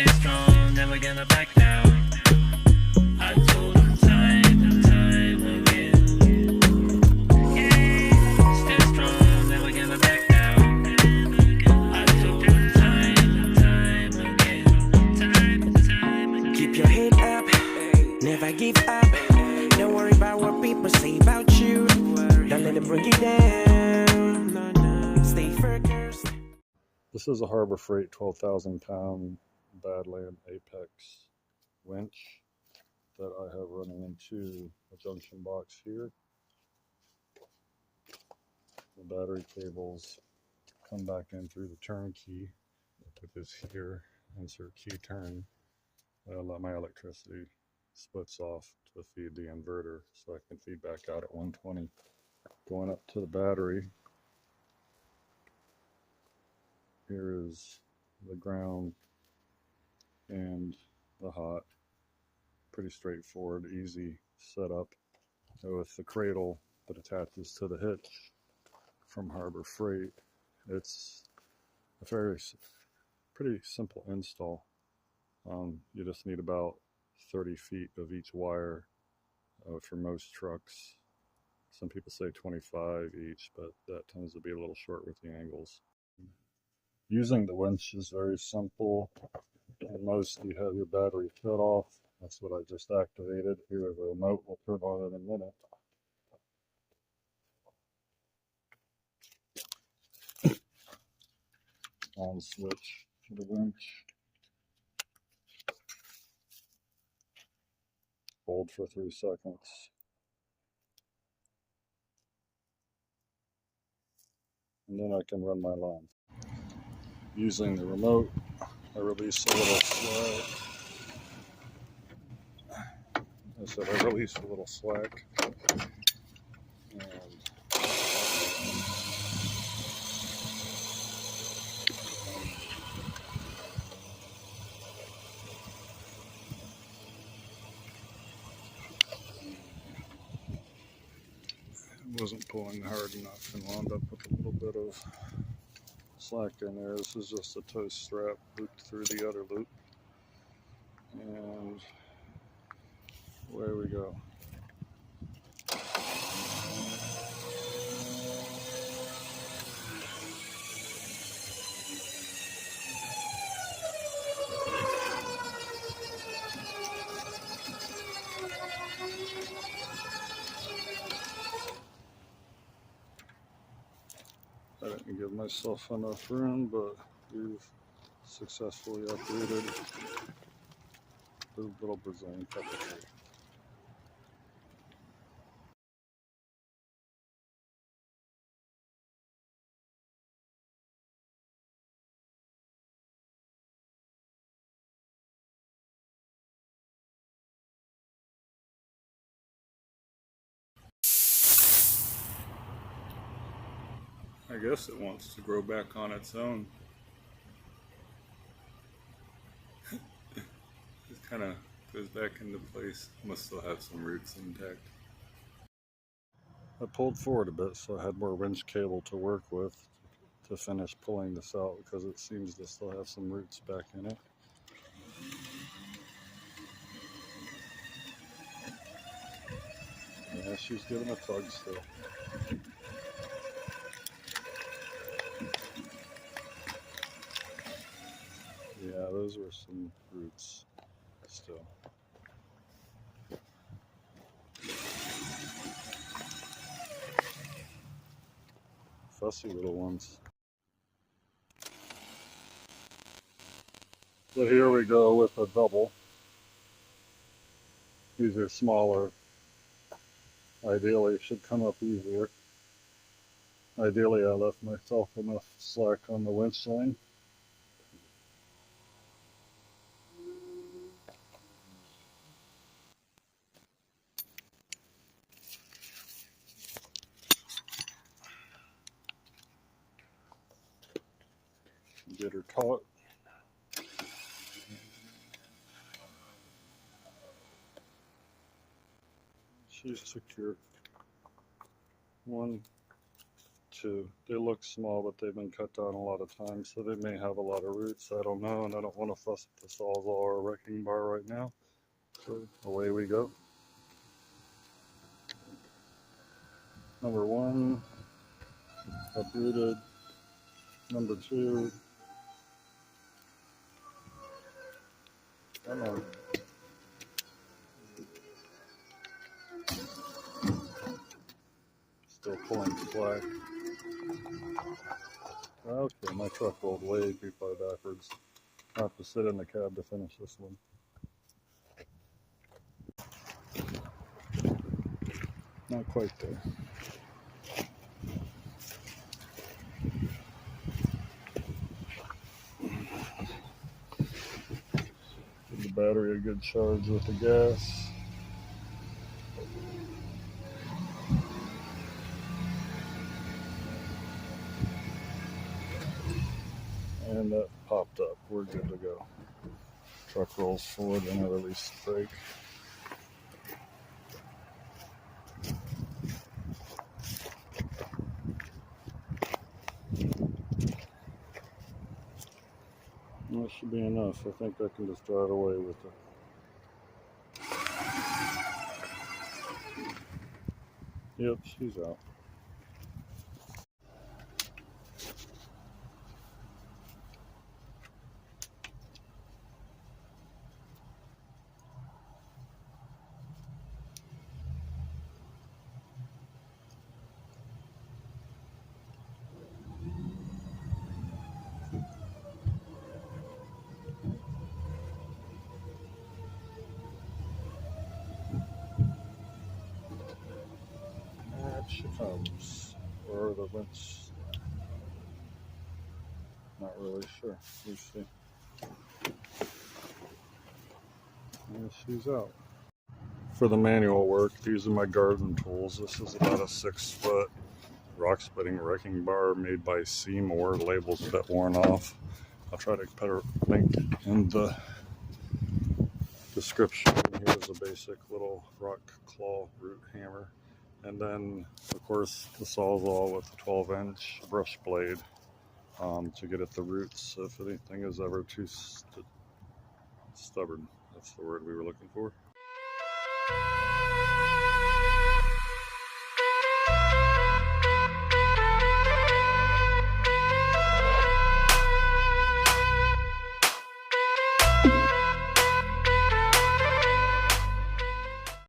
stay strong, never gonna back down. I told him time and time again. Yeah, stay strong, never gonna back down. I told him time and time again. Time and time again. Keep your head up, never give up. Don't worry about what people say about you. Don't let it bring you down. Stay focused. This is a Harbor Freight 12,000 pound Badland Apex winch that I have running into a junction box here. The battery cables come back in through the turn key. I put this here, insert key turn. I let my electricity splits off to feed the inverter so I can feed back out at 120. Going up to the battery, here is the ground and the hot. Pretty straightforward, easy setup with the cradle that attaches to the hitch from Harbor Freight. It's a pretty simple install. You just need about 30 feet of each wire for most trucks. Some people say 25 each, but that tends to be a little short with the angles. Using the winch is very simple. In most, you have your battery shut off. That's what I just activated. Here, the remote will turn on in a minute. On switch to the winch. Hold for 3 seconds. And then I can run my line. Using the remote, I release a little slack. I release a little slack. And wasn't pulling hard enough and wound up with a little bit of slack in there. This is just a toe strap looped through the other loop, and away we go. I didn't give myself enough room, but we've successfully uprooted the little Brazilian pepper tree. I guess it wants to grow back on its own. It kind of goes back into place. Must still have some roots intact. I pulled forward a bit so I had more winch cable to work with to finish pulling this out because it seems to still have some roots back in it. Yeah, she's giving a tug still. Yeah, those were some roots still. Fussy little ones. So here we go with a double. These are smaller. Ideally, it should come up easier. Ideally, I left myself enough slack on the winch line. Get her taut. She's secure. 1, too. They look small, but they've been cut down a lot of times, so they may have a lot of roots. I don't know, and I don't want to fuss with the sawzall or wrecking bar right now. So away we go. Number 1, uprooted. Number 2, come on. Still pulling slack. Okay, my truck rolled way too far backwards. I'll have to sit in the cab to finish this one. Not quite there. Give the battery a good charge with the gas. And that popped up. We're good to go. Truck rolls forward and I release the brake. That should be enough. I think I can just drive away with it. Yep, she's out. There she comes. Or the winch. Not really sure. We'll see. And she's out. For the manual work, using my garden tools, this is about a 6-foot rock splitting wrecking bar made by Seymour. The label's a bit worn off. I'll try to put a link in the description. Here's a basic little rock claw root hammer. And then, of course, the sawzall with the 12-inch brush blade to get at the roots if anything is ever too stubborn. That's the word we were looking for.